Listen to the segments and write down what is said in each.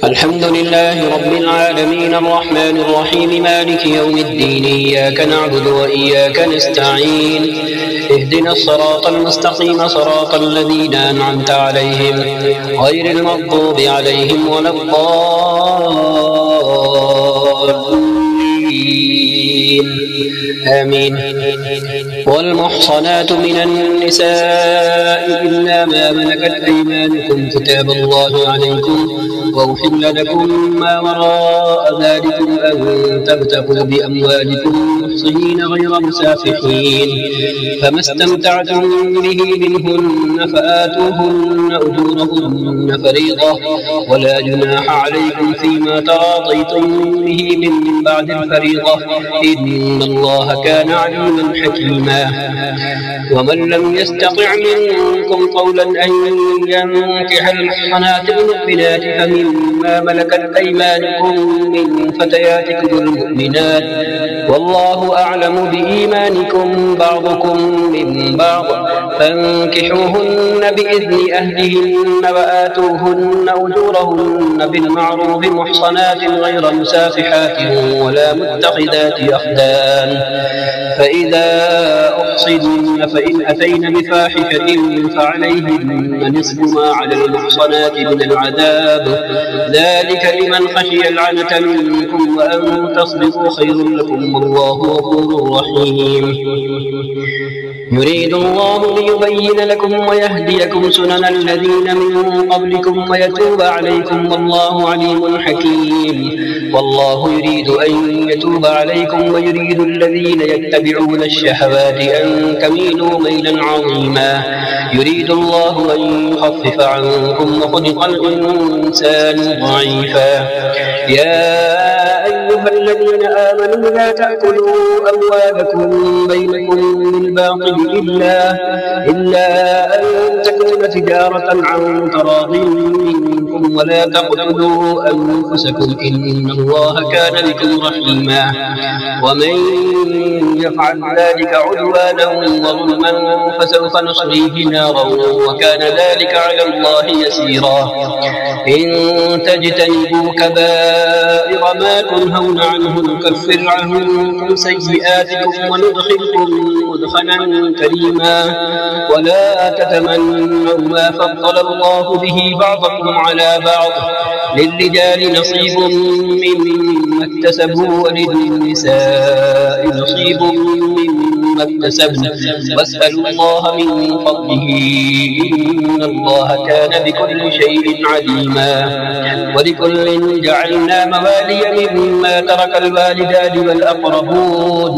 الحمد لله رب العالمين الرحمن الرحيم مالك يوم الدين إياك نعبد وإياك نستعين اهدنا الصراط المستقيم صراط الذين أنعمت عليهم غير المغضوب عليهم ولا الضالين آمين. والمحصنات من النساء إلا ما ملكت أيمانكم كتاب الله عليكم وأحل لكم ما وراء ذلكم أن تبتغوا بأموالكم محصنين غير مسافحين فما استمتعتم به منهن فآتوهن أجورهن فريضة ولا جناح عليكم فيما تراضيتم به من بعد الفريضة إن الله كان عليما حكيما. ومن لم يستطع منكم قولا أن ينكح المحصنات المؤمنات فمما ملكت أيمانكم من فتياتكم المؤمنات والله أعلم بإيمانكم بعضكم من بعض فانكحوهن بإذن أهلهن وآتوهن أجورهن بالمعروف محصنات غير مسافحات ولا متخذات أخدان فإذا أحصن فإن أتين بفاحشة فعليهن نصف ما على المحصنات من العذاب ذلك لمن خشي العنة منكم وأن تصبروا خير لكم والله غفور رحيم. يريد الله ليبين لكم ويهديكم سنن الذين من قبلكم ويتوب عليكم والله عليم حكيم. والله يريد أن يتوب عليكم ويريد الذين يتبعون الشهوات أن تميلوا ميلا عظيما. يريد الله أن يخفف عنكم وخلق الإنسان ضعيفا. يا أيها الذين آمنوا لا تأكلوا أموالكم بينكم بالباطل إلا أن تكون تجارة عن تراض منكم ولا تقتلوا أنفسكم إن الله كان بكم رحيما. ومن يفعل ذلك عدوانا وظلما فسوف نصليه نارا وكان ذلك على الله يسيرا. إن تجتنبوا كبائر ما تنهون عنه نكفر عنكم سيئاتكم وندخلكم مدخلا كريما. ولا تتمنوا ما فضل الله به بعضكم على بعض للرجال نصيب مما اكتسبوا وللنساء نصيب مما اكتسبن واسألوا الله من فضله إن الله كان بكل شيء عليما. ولكل جعلنا موالي مما ترك الوالدان والأقربون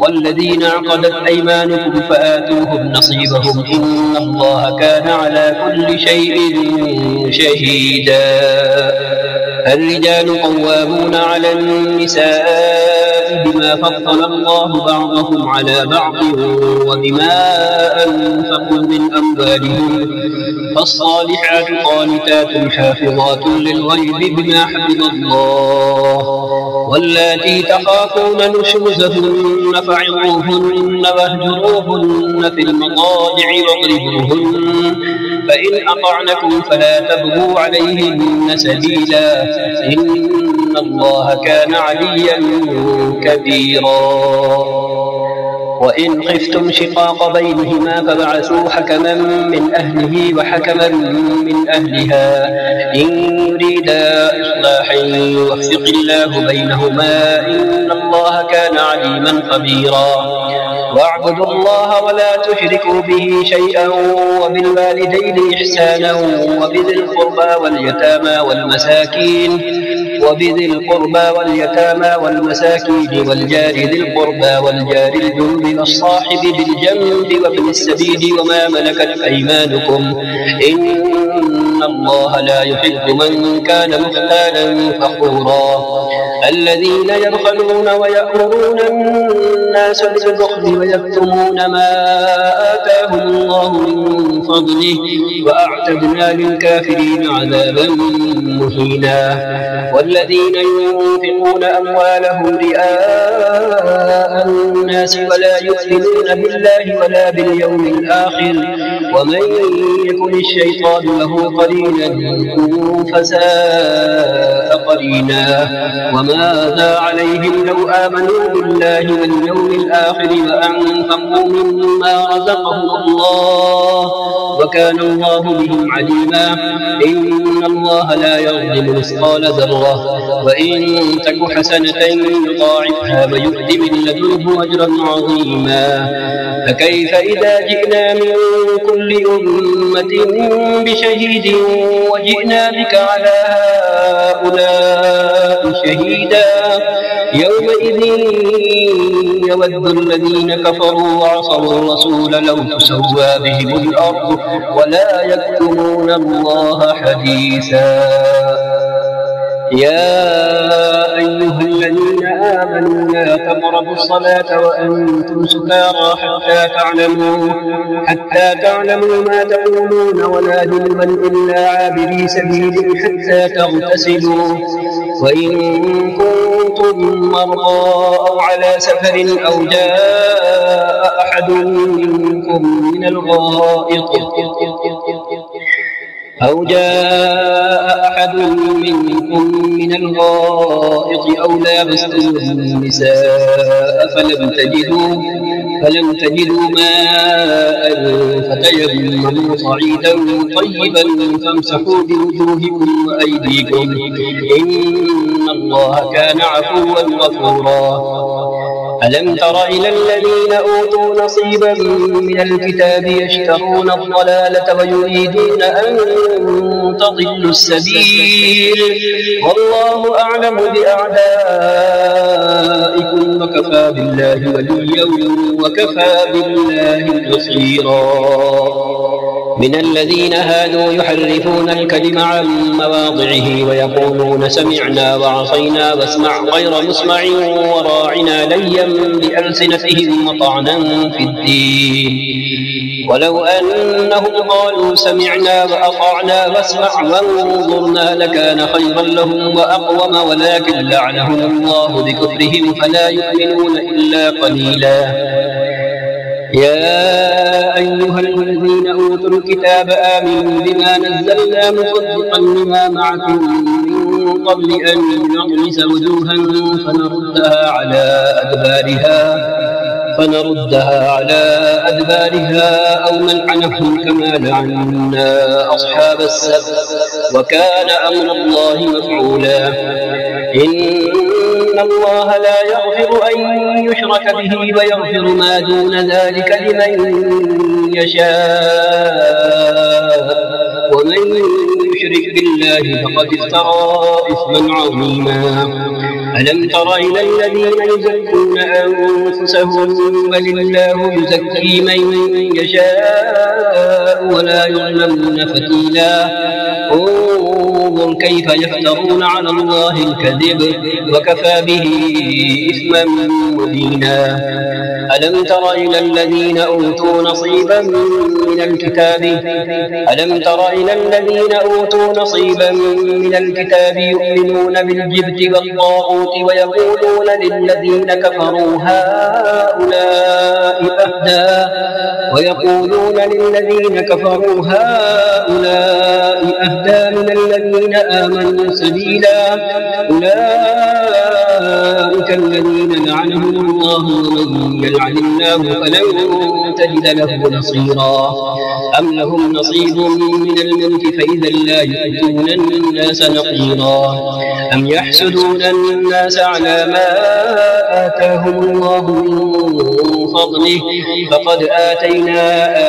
والذين عقدت أيمانكم فآتوهم نصيبهم إن الله كان على كل شيء شهيدا. الرجال قوامون على النساء بما فضل الله بعضهم على بعض وبما أنفقوا من أموالهم فالصالحات قانتات حافظات للغيب بما حفظ الله. واللاتي تخافون نشوزهن فعظوهن واهجروهن في المضاجع واضربوهن فإن أطعنكم فلا تبغوا عليهن سبيلا إن الله كان عليا كبيرا. وإن خفتم شقاق بينهما فبعثوا حكما من أهله وحكما من أهلها إن يريدا إصلاحا يوفق الله بينهما إن الله كان عليما خبيرا. واعبدوا الله ولا تشركوا به شيئا وبالوالدين إحسانا وبذي القربى واليتامى والمساكين والجار ذي القربى والجار الجنب والصاحب بالجنب وابن السبيل وما ملكت أيمانكم إن الله لا يحب من كان مختالا فخورا. الذين يبخلون ويأمرون الناس بالبخل ويكتمون ما آتاهم الله من فضله وأعتدنا للكافرين عذابا مهينا. والذين ينفقون أموالهم رئاء الناس ولا يؤمنون بالله ولا باليوم الآخر ومن يكن الشيطان له قرينا فساء قرينا. وماذا عليهم لو آمنوا بالله واليوم الآخر وأنفقوا مما رزقهم الله وكان الله بهم عليما. إن الله لا يظلم مثقال ذرة وإن تك حسنة يضاعفها ويؤت من لدنه أجرا عظيما. فكيف إذا جئنا من كل أمة بشهيد وجئنا بك على هؤلاء شهيدا يومئذ يود الذين كفروا وعصوا الرسول لو تسوى بهم الأرض ولا يكتمون الله حديثا. يا أيها الذين آمنوا لا تقربوا الصلاة وأنتم سكارى حتى تعلموا ما تقولون ولا جنبا إلا عابري سبيل حتى تغتسلوا وإن كنتم مرضى أو على سفر أو جاء أحد منكم من الغائط أو لامستم النساء فلم تجدوا ماء فتيمموا صعيدا طيبا فامسحوا بوجوهكم وأيديكم إن الله كان عفوا غفورا. ألم تر إلى الذين أوتوا نصيبا من الكتاب يشترون الضلالة ويريدون أن تضلوا السبيل والله أعلم بأعدائكم وكفى بالله وليا وكفى بالله نصيرا. من الذين هادوا يحرفون الكلم عن مواضعه ويقولون سمعنا وعصينا واسمع غير مسمع وراعنا ليا بألسنتهم وطعنا في الدين ولو أنهم قالوا سمعنا وأطعنا واسمع وانظرنا لكان خيرا لهم وأقوم ولكن لعنهم الله بكفرهم فلا يؤمنون إلا قليلا. يا أيها الذين أوتوا الكتاب آمنوا بما نزلنا مصدقا لما معكم من قبل أن نطمس وجوها فنردها على أدبارها أو نلعنهم كما لعنا أصحاب السبت وكان أمر الله مفعولا. إن الله لا يغفر أن يشرك به ويغفر ما دون ذلك لمن يشاء ومن يشرك بالله فقد افترى إثما عظيما. ألم تر إلى الذين يزكون أنفسهم بل الله يزكي من يشاء ولا يظلمون فتيلا. انظر كيف يفترون على الله الكذب وكفى به إثما مبينا. ألم تر إلى الذين أوتوا نصيبا من الكتاب يؤمنون بالجبت والطاغوت ويقولون للذين كفروا هؤلاء أهدى من الذين آمنوا سبيلا. أولئك الذين لعنهم الله ومن يلعن الله فلن تجد له نصيرا. أم لهم نصيب من الملك فإذا لا يؤتون الناس نقيرا. أم يحسدون الناس على ما آتاهم الله من فضله فقد آتينا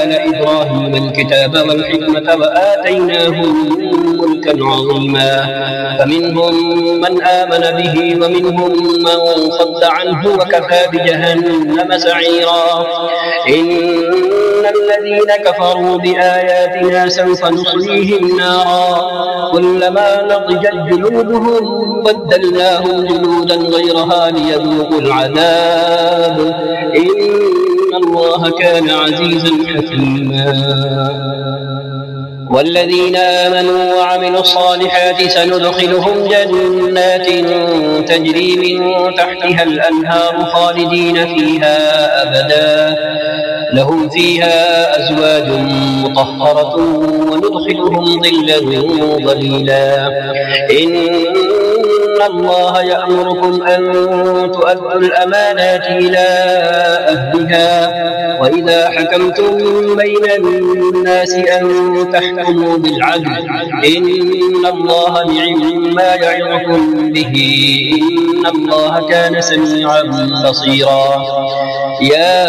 آل إبراهيم الكتاب والحكمة وآتيناهم ملكا عظيما. فمنهم من آمن به ومنهم من صد عنه وكفى بجهنم سعيرا. إن الذين كفروا بآياتنا سوف نصليهم نارا كلما نضجت جلودهم بدلناهم جلودا غيرها ليذوقوا العذاب الله كان عزيزا حكيما. والذين آمنوا وعملوا الصالحات سندخلهم جنات تجري من تحتها الأنهار خالدين فيها أبدا لهم فيها أزواج مطهرة وندخلهم ظلا ظليلا. إن الله يأمركم أن تؤدوا الأمانات إلى أهلها وإذا حكمتم بين الناس أن تحكموا بالعدل إن الله نعم ما يعظكم به إن الله كان سميعا بصيرا. يا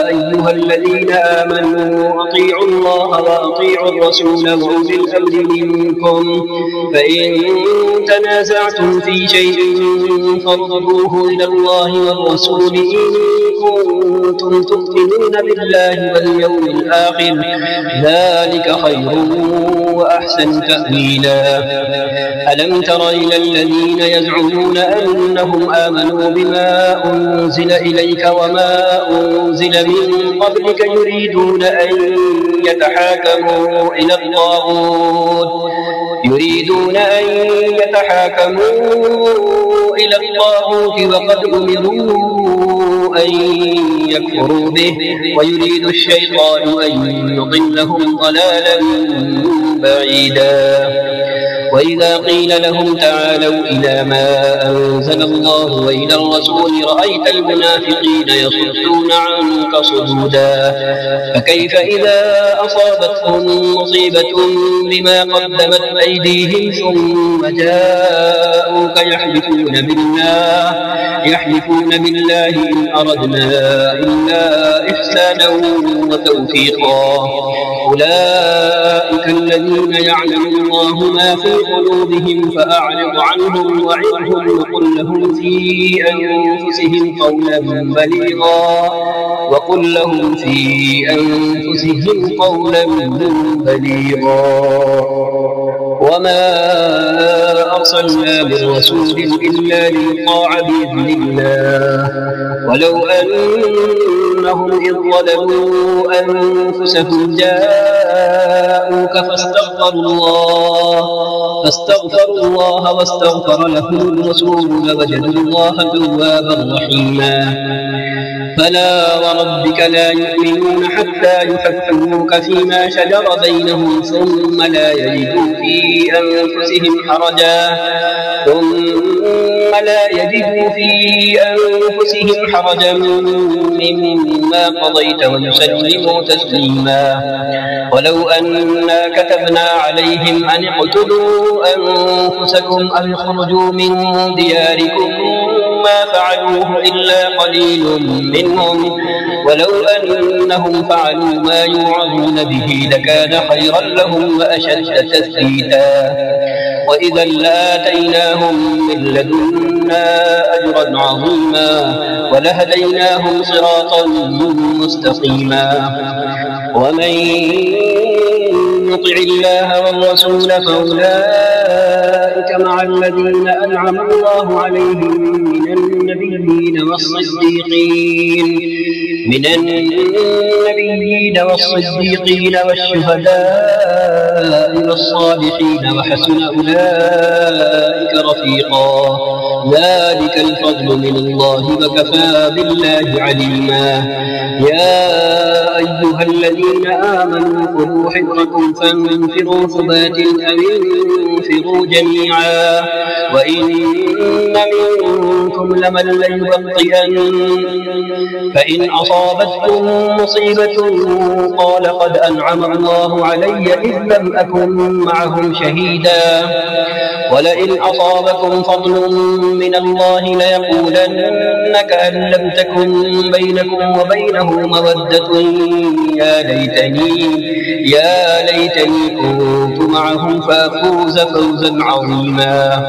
أيها الذين آمنوا أطيعوا الله وأطيعوا الرسول وأولي الأمر منكم فإن تنازعتم في شيء فردوه إلى الله والرسول إن كنتم تؤمنون بالله واليوم الآخر ذلك خير وأحسن تأويلا. ألم تر إلى الذين يزعمون أنهم آمنوا بما أنزل إليك وما أنزل من قبلك يريدون أن يتحاكموا إلى الطاغوت وقد أمروا أن يكفروا به ويريد الشيطان أن يضلهم ضلالا بعيدا. وإذا قيل لهم تعالوا إلى ما أنزل الله وإلى الرسول رأيت المنافقين يصدون عنك صدودا. فكيف إذا أصابتهم مصيبة بما قدمت أيديهم ثم جاءوك يحلفون بالله إن أردنا إلا إحسانا وتوفيقا. أولئك الذين يعلم الله ما في قلوبهم فأعرض عنهم وعظهم وقل لهم في أنفسهم قولا بليغا. وما أرسلنا من رسول إلا ليطاع بإذن الله ولو أنهم إذ ظلموا أنفسهم جاءوك فاستغفروا الله واستغفر لهم الرسول لوجدوا الله توابا رحيما. فلا وربك لا يؤمنون حتى يحكموك فيما شجر بينهم ثم لا يجدوا في أنفسهم حرجا مما قضيت ويسلموا تسليما. ولو أنا كتبنا عليهم أن اقتلوا أنفسكم أو اخرجوا من دياركم ما فعلوه إلا قليل منهم ولو أنهم فعلوا ما يوعظون به لكان خيرا لهم وأشد تثبيتا. وإذا لآتيناهم من لدنا أجرا عظيما ولهديناهم صراطا مستقيما. ومن يطع الله والرسول فأولئك مع الذين أنعم الله عليهم من النبيين والصديقين والشهداء والصالحين وحسن أولئك رفيقا. ذلك الفضل من الله وكفى بالله عليما. يا أيها الذين آمنوا خذوا حذركم فانفروا ثبات أو انفروا جميعا وإن منكم لمن ليبطئن فإن أصابتكم مصيبة قال قد أنعم الله علي إذ لم أكن معهم شهيدا ولئن أصابكم فضل من الله ليقولن كأن لم تكن بينكم وبينه مودة يا ليتني كنت معهم فأفوز فوزا عظيما.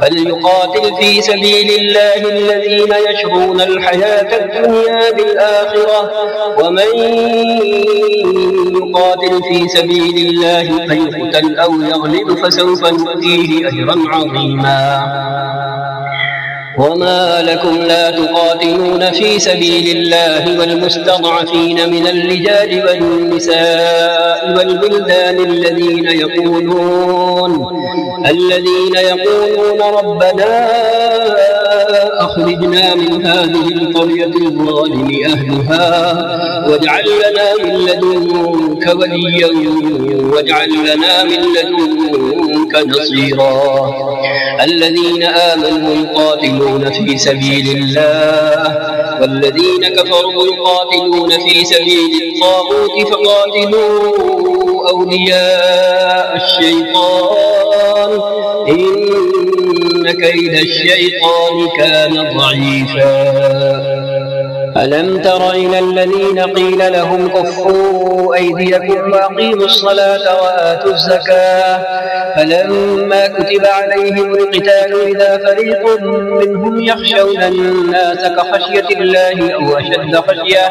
فليقاتل في سبيل الله الذين يشرون الحياة الدنيا بالآخرة ومن يقاتل في سبيل الله فيقتل أو يغلب فسوف نؤتيه أجرا عظيما. وما لكم لا تقاتلون في سبيل الله والمستضعفين من الرجال والنساء والولدان الذين يقولون ربنا أخرجنا من هذه القرية الظالم أهلها واجعل لنا من لدنك وليا واجعل لنا من لدنك نصيرا. الذين آمنوا يقاتلون في سبيل الله والذين كفروا يقاتلون في سبيل الطاغوت فقاتلوا أولياء الشيطان إن كيد الشيطان كان ضعيفا. ألم تر إلى الذين قيل لهم كفوا أيديكم وأقيموا الصلاة وآتوا الزكاة فلما كتب عليهم القتال إذا فريق منهم يخشون الناس كخشية الله أو أشد خشية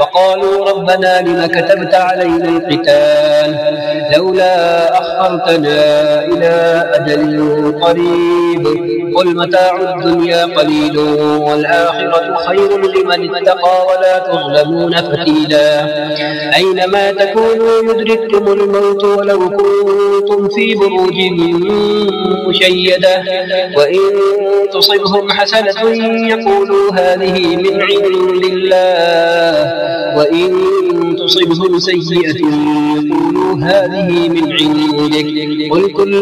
وقالوا ربنا لم كتبت علينا القتال لولا أخرتنا إلى أجل قريب قل متاع الدنيا قليل والآخرة خير لمن اتقى ولا تظلمون فتيلا. أينما تكونوا يدرككم الموت ولو كنتم في بروج مشيدة وإن تصبهم حسنة يقولوا هذه من عند الله وإن تصبهم سيئة يقولوا هذه من عندك قل كل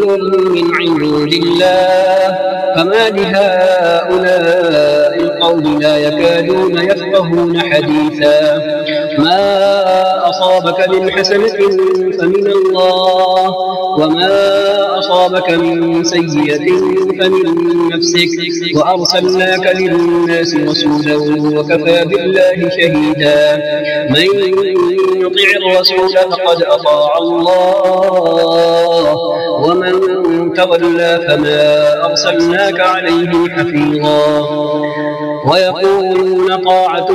من عند الله فما لهؤلاء القوم لا يكادون يفقهون حديثا. ما أصابك من حسنة فمن الله وما أصابك من سيئة فمن نفسك وأرسلناك للناس رسولا وكفى بالله شهيدا. من يطع الرسول فقد أطاع الله ومن تولى فما أرسلناك عليهم حفيظا. ويقولون طاعة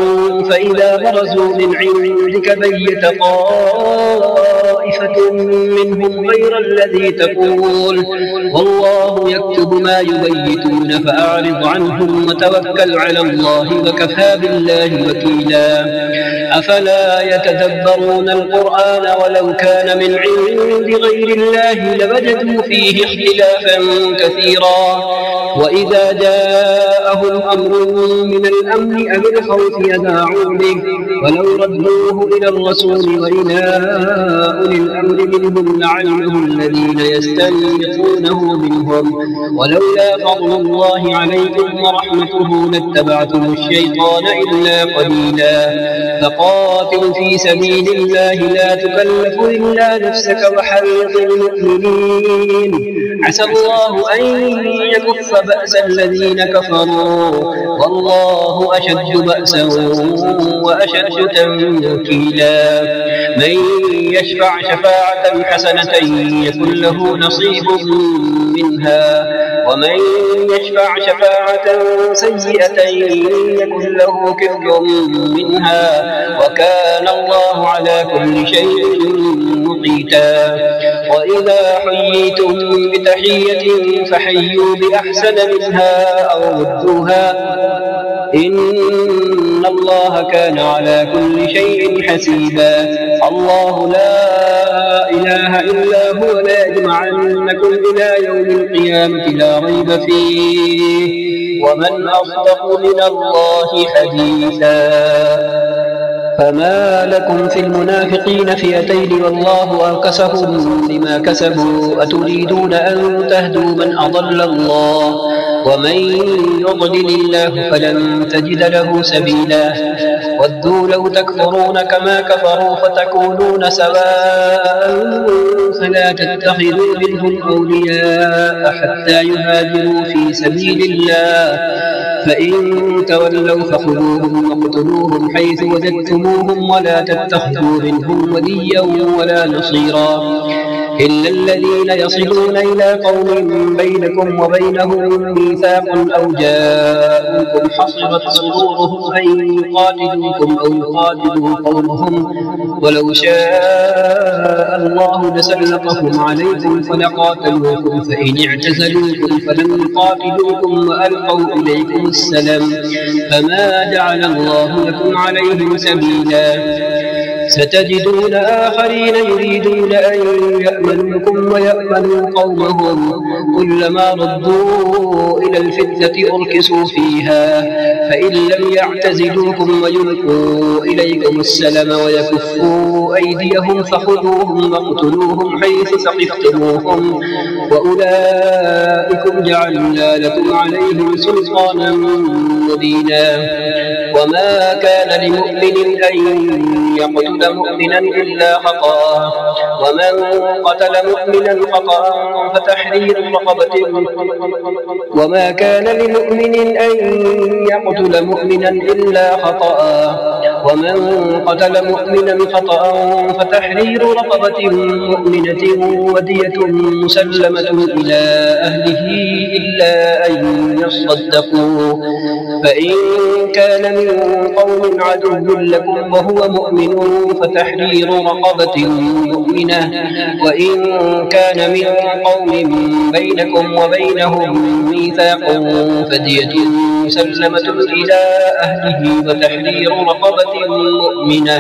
فإذا برزوا من عندك بيت طائفة منهم غير الذي تقول والله يكتب ما يبيتون فأعرض عنهم وتوكل على الله وكفى بالله وكيلا. أفلا يتدبرون القرآن ولو كان من عند غير الله لوجدوا فيه اختلافا كثيرا وإذا جاءهم أمر من الأمن أو الخوف يذاعوا به ولو ردوه إلى الرسول وإلى أولي الأمر منهم لعلمه الذين يستنبطونه منهم ولولا فضل الله عليكم ورحمته لاتبعتم الشيطان إلا قليلا. فقاتل في سبيل الله لا تكلف إلا نفسك وحرض المؤمنين عسى الله أن يكف بأس الذين كفروا والله أشد بأسا وأشد تنكيلا. من يشفع شفاعة حسنة يكن له نصيب منها ومن يشفع شفاعة سيئة يكن له كفر منها وكان الله على كل شيء مقيتا. وإذا حييتم بتحية فحيوا بأحسن منها أو ردوها إن الله كان على كل شيء حسيبا. الله لا إله إلا هو لا يجمعنكم إلى يوم القيامة لا ريب فيه ومن أصدق من الله حديثا. فما لكم في المنافقين فئتين والله أركسهم بما كسبوا أتريدون أن تهدوا من أضل الله ومن يضلل الله فلن تجد له سبيلا. ودوا لو تكفرون كما كفروا فتكونون سواء فلا تتخذوا منهم أولياء حتى يهاجروا في سبيل الله فإن تولوا فخذوهم واقتلوهم حيث وجدتموهم تكذبوهم ولا تتخذوا منهم وليا ولا نصيرا إلا الذين يصلون إلى قوم بينكم وبينهم ميثاق أو جاءوكم حصرت صدورهم أن يقاتلوكم أو يقاتلوا قومهم ولو شاء الله لسلطهم عليكم فلقاتلوكم فإن اعتزلوكم فلم يقاتلوكم وألقوا إليكم السلام فما جعل الله لكم عليهم سبيلا ستجدون آخرين يريدون أن يأمنوكم ويأمنوا قومهم كلما ردوا إلى الفتنة أركسوا فيها فإن لم يعتزلوكم ويلقوا إليكم السلم ويكفوا أيديهم فخذوهم واقتلوهم حيث ثقفتموهم وأولئكم جعلنا لكم عليهم سلطانا مبينا وما كان لمؤمن أن يقتل مؤمنا إلا خطأ ومن قتل مؤمنا خطأ فتحرير رقبة وما كان لمؤمن أن يقتل مؤمنا إلا خطأ ومن قتل مؤمنا خطأ فتحرير رقبة مؤمنة ودية مسلمة إلى أهله إلا أن يصدقوا فإن كان من قوم عدو لكم وهو مؤمن فتحرير رقبة مؤمنة وإن كان من قوم بينكم وبينهم ميثاق فدية مسلمة إلى أهله وتحرير رقبة مؤمنة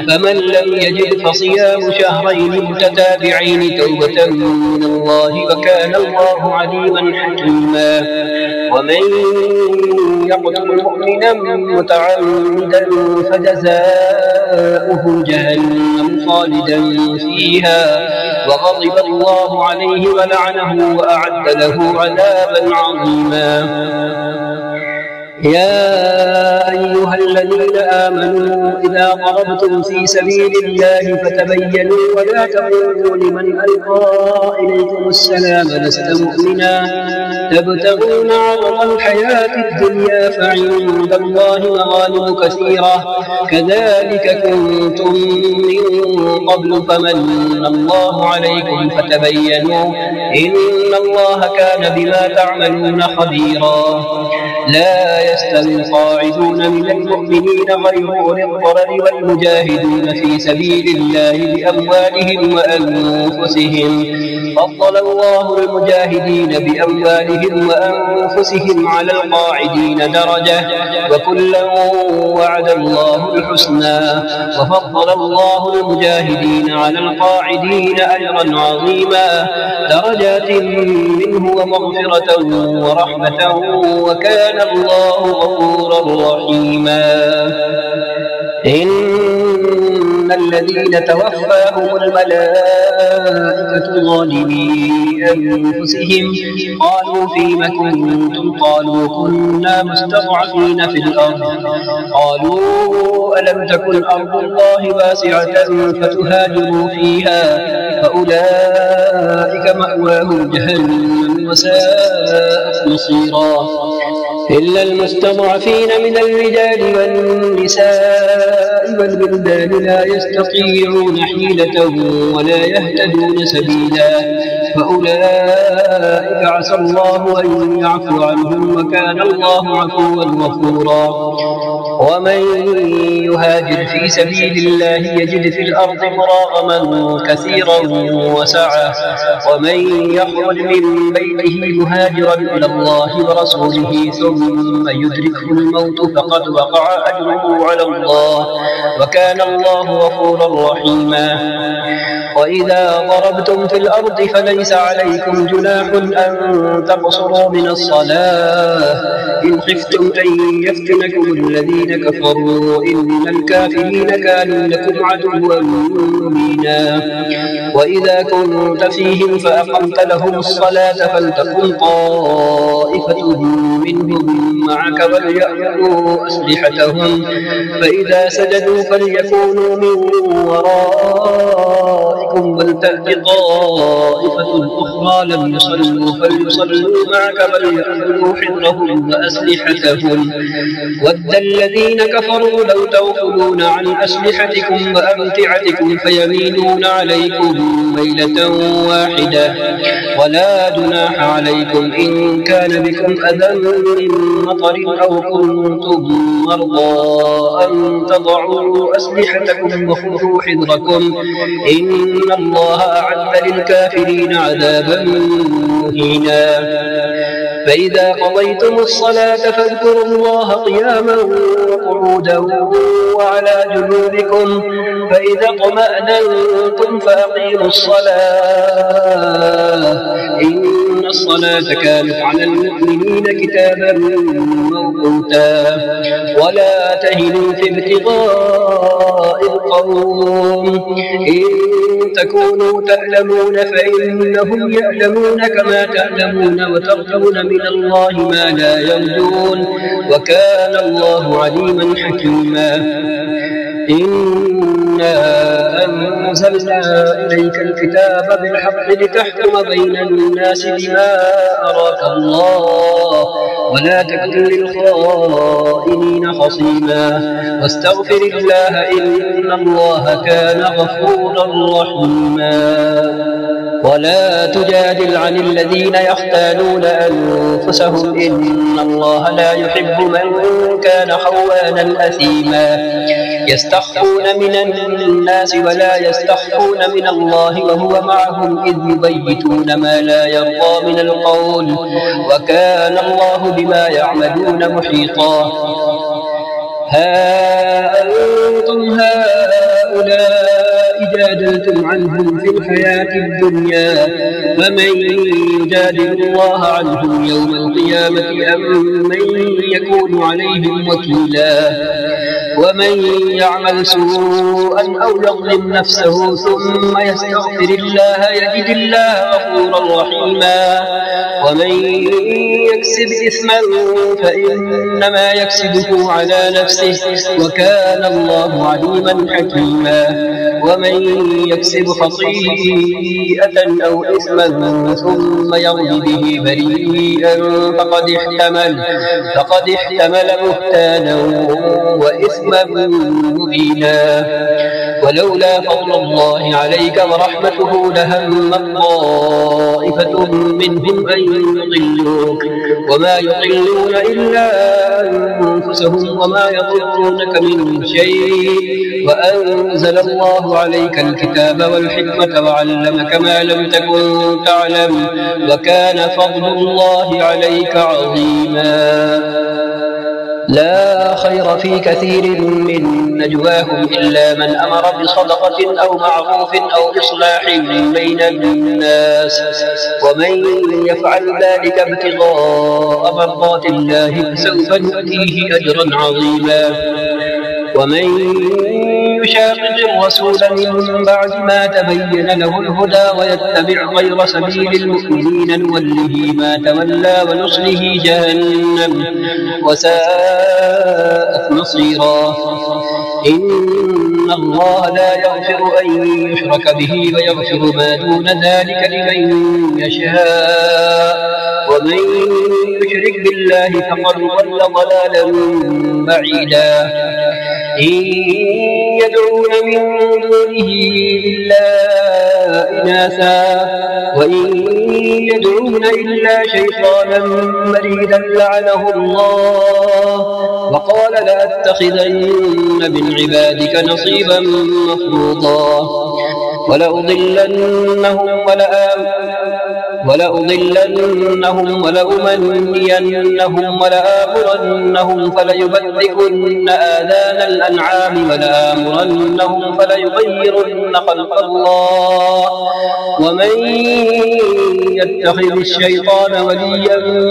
فمن لم يجد فصيام شهرين متتابعين توبة من الله وكان الله عليما حكيما ومن يقتل مؤمنا متعمدا فجزاؤه جهنم خالدا فيها وغضب الله عليه ولعنه وأعد له عذابا عظيما يا أيها الذين آمنوا إذا ضربتم في سبيل الله فتبينوا ولا تقولوا لمن ألقى إليكم السلام لست مؤمنا تبتغون عرض الحياة الدنيا فعند الله مغانم كثيرة كذلك كنتم من قبل فمن الله عليكم فتبينوا إن الله كان بما تعملون خبيرا لا يستوي القاعدون من المؤمنين غير أولي الضرر والمجاهدون في سبيل الله بأموالهم وأنفسهم فضل الله المجاهدين بأموالهم وأنفسهم على القاعدين درجة وكلا وعد الله الحسنى وفضل الله المجاهدين على القاعدين أجرا عظيما درجات منه ومغفرة ورحمة وكان الله غفورا رحيما إن الذين توفاهم الملائكة ظالمي أنفسهم قالوا فيم كنتم قالوا كنا مستضعفين في الأرض قالوا ألم تكن أرض الله واسعة فتهاجروا فيها فأولئك مأواهم جهنم وساءت مصيرا إلا المستضعفين من الرجال والنساء والبلدان لا يستطيعون حيلة ولا يهتدون سبيلا فأولئك عسى الله أن يعفو عنهم وكان الله عفوا غفورا ومن يهاجر في سبيل الله يجد في الأرض مراغما كثيرا وسعة ومن يخرج من بيته مهاجرا إلى الله ورسوله ثم يدركه الموت فقد وقع أجره على الله وكان الله غفورا رحيما وإذا ضربتم في الأرض فليس عليكم جناح أن تقصروا من الصلاة إن خفتم أن يفتنكم الذين كفروا إن الكافرين كانوا لكم عدوا مبينا وإذا كنت فيهم فأقمت لهم الصلاة فلتكن طائفة منهم معك وليأخذوا أسلحتهم فإذا سجدوا استأذنوا فليكونوا من ورائكم ولتأت طائفة أخرى لم يصلوا فليصلوا معك وليأخذوا حذرهم وأسلحتهم ود الذين كفروا لو تغفلون عن أسلحتكم وأمتعتكم فيميلون عليكم ميلة واحدة ولا جناح عليكم إن كان بكم أذى من مطر أو كنتم مرضى أن تضعوا أسلحتكم وخذوا حذركم إن الله أعد للكافرين عذابا مهينا فإذا قضيتم الصلاة فاذكروا الله قياما وقعودا وعلى جنوبكم فإذا اطمأننتم فأقيموا الصلاة إن الصلاة كانت على المؤمنين كتابا موقوتا ولا تهنوا في ابتغاء القوم إن تكونوا تعلمون فإنهم يعلمون كما تعلمون وترجون من الله ما لا يرجون وكان الله عليما حكيما إنا أنزلنا إليك الكتاب بالحق لتحكم بين الناس بما أراك الله ولا تكن للخائنين خصيما واستغفر الله إن الله كان غفورا رحيما ولا تجادل عن الذين يختالون أنفسهم إن الله لا يحب من كان خوانا أثيما يستخفون من الناس ولا يستخفون من الله وهو معهم إذ يبيتون ما لا يرضى من القول وكان الله بما يعملون محيطا ها أنتم هؤلاء جادلتم عنهم في الحياة الدنيا فمن يجادل الله عنهم يوم القيامة أم من يكون عليهم وكيلا ومن يعمل سوءا أو يظلم نفسه ثم يستغفر الله يجد الله غفورا رحيما ومن يكسب إثما فإنما يكسبه على نفسه وكان الله عليما حكيما ومن يكسب خطيئة أو إثما ثم يرمي به بريئا فقد احتمل بهتانا وإثما مبينا ولولا فضل الله عليك ورحمته لهم طائفة منهم أن يضلوك وما يضلون إلا أنفسهم وما يضرونك من شيء وأنزل الله عليك الكتاب والحكمة وعلمك ما لم تكن تعلم وكان فضل الله عليك عظيما لا خير في كثير من نجواهم إلا من أمر بصدقة أو معروف أو إصلاح بين الناس ومن يفعل ذلك ابتغاء مرضات الله فسوف نؤتيه أجرا عظيما ومن يشاقق الرسول من بعد ما تبين له الهدى ويتبع غير سبيل المؤمنين نوله ما تولى ونصله جهنم وساءت مصيرا إن الله لا يغفر أن يشرك به ويغفر ما دون ذلك لمن يشاء ومن يشرك بالله فقد ضل ضلالا بعيدا إن يدعون من دونه إلا إناثا وإن يدعون إلا شيطانا مريدا لعنه الله وقال لأتخذن من عبادك نصيبا مفروضا ولأضلنهم ولأمنينهم ولآمرنهم فليبتكن آذان الأنعام ولآمرنهم فليغيرن خلق الله ومن يتخذ الشيطان وليا من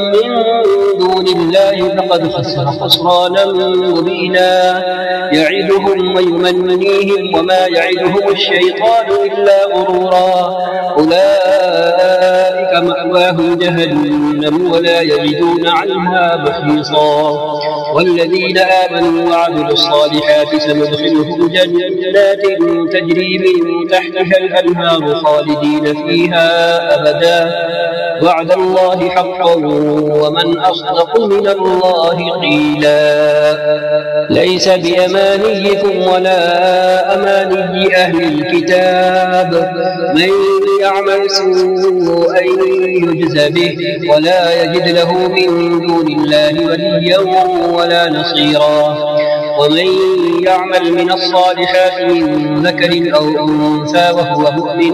دون الله فقد خسر خسرانا مبينا يعدهم ويمنيهم وما يعدهم الشيطان إلا غرورا أولئك أولئك مأواهم جهنم ولا يجدون عنها محيصا. والذين آمنوا وعملوا الصالحات سندخلهم جنات تجري من تحتها الأنهار خالدين فيها أبدا وعد الله حقا ومن أصدق من الله قيلا. ليس بأمانيكم ولا أماني أهل الكتاب من يعمل سوءا يجز به ولا يجد له من دون الله وليا ولا نصيرا. ومن يعمل من الصالحات من ذكر أو أنثى وهو مؤمن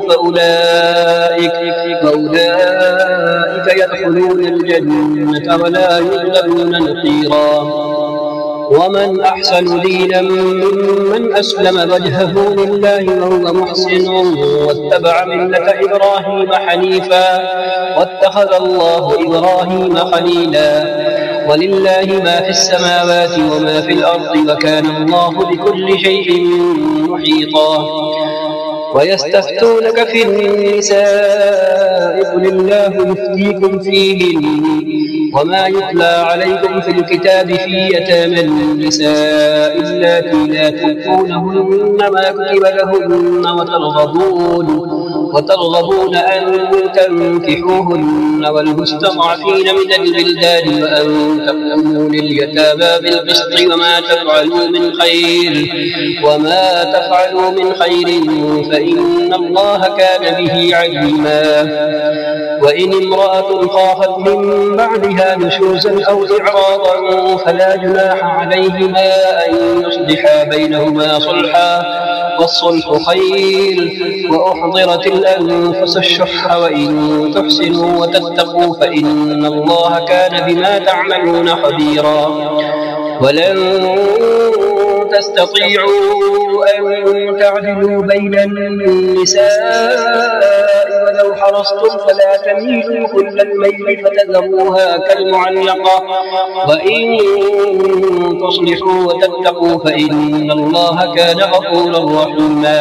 فأولئك يدخلون الجنة ولا يظلمون نقيرا. ومن أحسن دينا ممن أسلم وجهه لله وهو محسن واتبع ملة إبراهيم حنيفا واتخذ الله إبراهيم خليلا. ولله ما في السماوات وما في الأرض وكان الله بكل شيء محيطا. ويستفتونك في النساء قل الله يفتيكم فيهن وما يتلى عليكم في الكتاب في يتامى النساء اللاتي لا تؤتونهن ما كتب لهن وترغبون أن تنكحوهن والمستضعفين من البلدان وأن تقوموا لليتامى بالقسط وما تفعلوا من خير فإن الله كان به عليما. وإن امرأة خافت من بعدها نشوزا أو إعراضا فلا جناح عليهما أن يصلحا بينهما صلحا والصلح خير. وأحضرت الأنفس الشح وإن تحسنوا وتتقوا فإن الله كان بما تعملون خبيرا. ولن تستطيعوا أن تعدلوا بين النساء ولو حرصتم فلا تميلوا كل الميل فتذروها كالمعلقة. وإن تصلحوا وتتقوا فإن الله كان غفورا رحيما.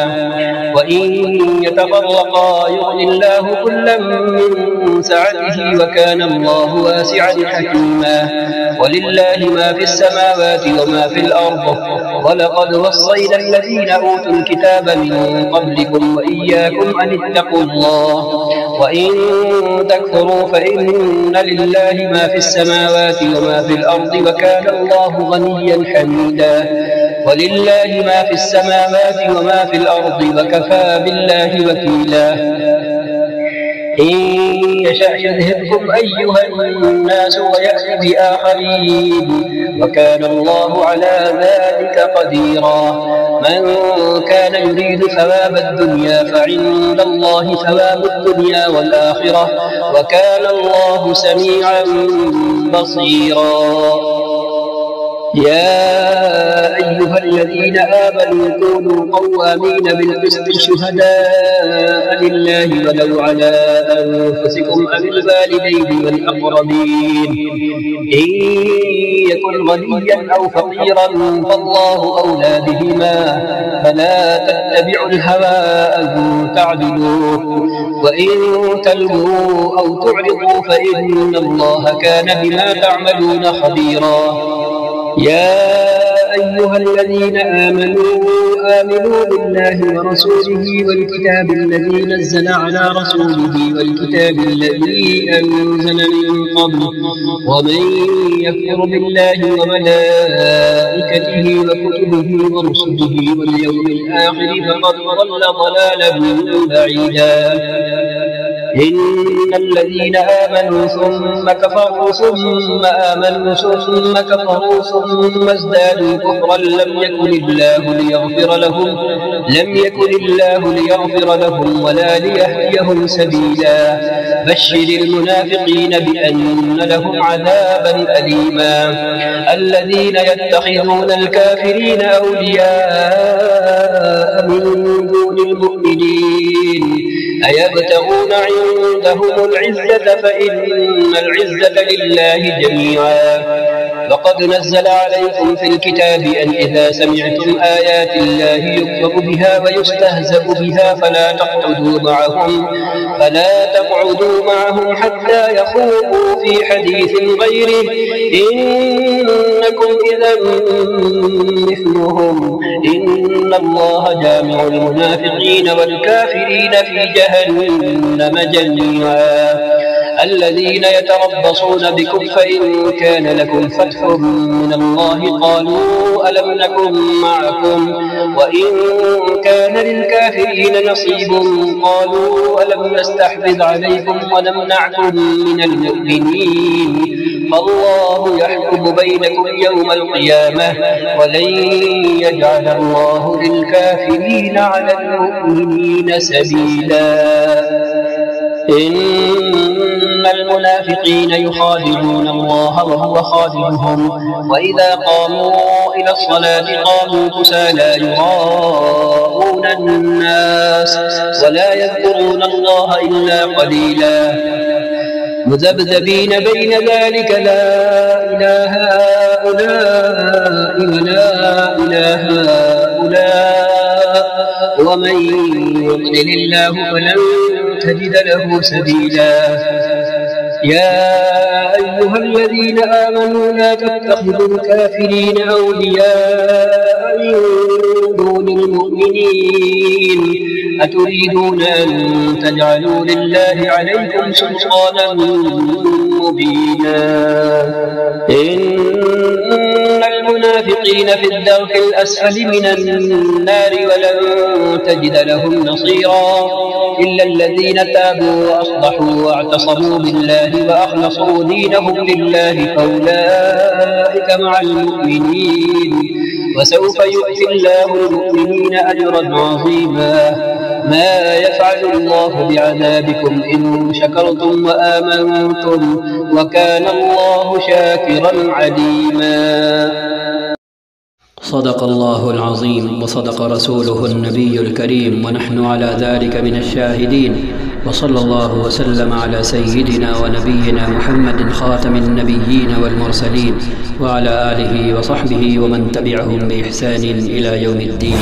وإن يتفرقا يغني الله كلا من سعته وكان الله واسعا حكيما. ولله ما في السماوات وما في الأرض ولقد وصينا الذين أوتوا الكتاب من قبلكم وإياكم أن اتقوا الله. وإن تكفروا فإن لله ما في السماوات وما في الأرض وكان الله غنيا حميدا. ولله ما في السماوات وما في الأرض وكفى بالله وكيلا. إن يشأ يذهبكم أيها الناس ويأتي بآخرين وكان الله على ذلك قديرا. من كان يريد ثواب الدنيا فعند الله ثواب الدنيا والآخرة وكان الله سميعا بصيرا. يا أيها الذين آمنوا كونوا قوامين بالقسط شهداء لله ولو على أنفسكم أو الوالدين والأقربين إن يكن غنيا أو فقيرا فالله أولى بهما فلا تتبعوا الهوى أن تعدلوا. وإن تلووا أو تعرضوا فإن الله كان بما تعملون خبيرا. يا أيها الذين آمنوا بالله ورسوله والكتاب الذي نزل على رسوله والكتاب الذي أنزل من قبل ومن يكفر بالله وملائكته وكتبه ورسله واليوم الآخر فقد ضل ضلالا بعيدا. إن الذين آمنوا ثم كفروا ثم آمنوا ثم كفروا ثم ازدادوا كفرا لم يكن الله ليغفر لهم ولا ليهديهم سبيلا. بشر المنافقين بأن لهم عذابا أليما. الذين يتخذون الكافرين أولياء من دون المؤمنين أيبتغون عندهم العزة فإن العزة لله جميعا. وقد نزل عليكم في الكتاب أن إذا سمعتم آيات الله يكفر بها ويستهزأ بها فلا تقعدوا معهم حتى يخوضوا في حديث غيره إنكم إذا مثلهم إن الله جامع المنافقين والكافرين في جهنم جميعا الذين يتربصون بكم فإن كان لكم فتح من الله قالوا ألم نكن معكم وإن كان للكافرين نصيب قالوا ألم نستحفظ عليكم ونمنعكم من المؤمنين فالله يحكم بينكم يوم القيامة ولن يجعل الله للكافرين على المؤمنين سبيلا إن المنافقين يخادعون الله وهو خادعهم وإذا قاموا إلى الصلاة قاموا كسالى يراءون الناس ولا يذكرون الله إلا قليلا مذبذبين بين ذلك لا إله هؤلاء ولا إله هؤلاء ومن يضلل الله فلن تجد له سبيلا يا أيها الذين آمنوا لا تتخذوا الكافرين أولياء من دون المؤمنين أتريدون أن تجعلوا لله عليكم سلطانا مبينا إن المنافقين في الدرك الأسفل من النار ولن تجد لهم نصيرا إلا الذين تابوا وأصلحوا واعتصموا بالله وأخلصوا دينهم لله فأولئك مع المؤمنين وسوف يؤتي الله المؤمنين أجرا عظيما ما يفعل الله بعذابكم إن شكرتم وآمنتم وكان الله شاكرا عليما. صدق الله العظيم وصدق رسوله النبي الكريم ونحن على ذلك من الشاهدين وصلى الله وسلم على سيدنا ونبينا محمد خاتم النبيين والمرسلين وعلى آله وصحبه ومن تبعهم بإحسان إلى يوم الدين.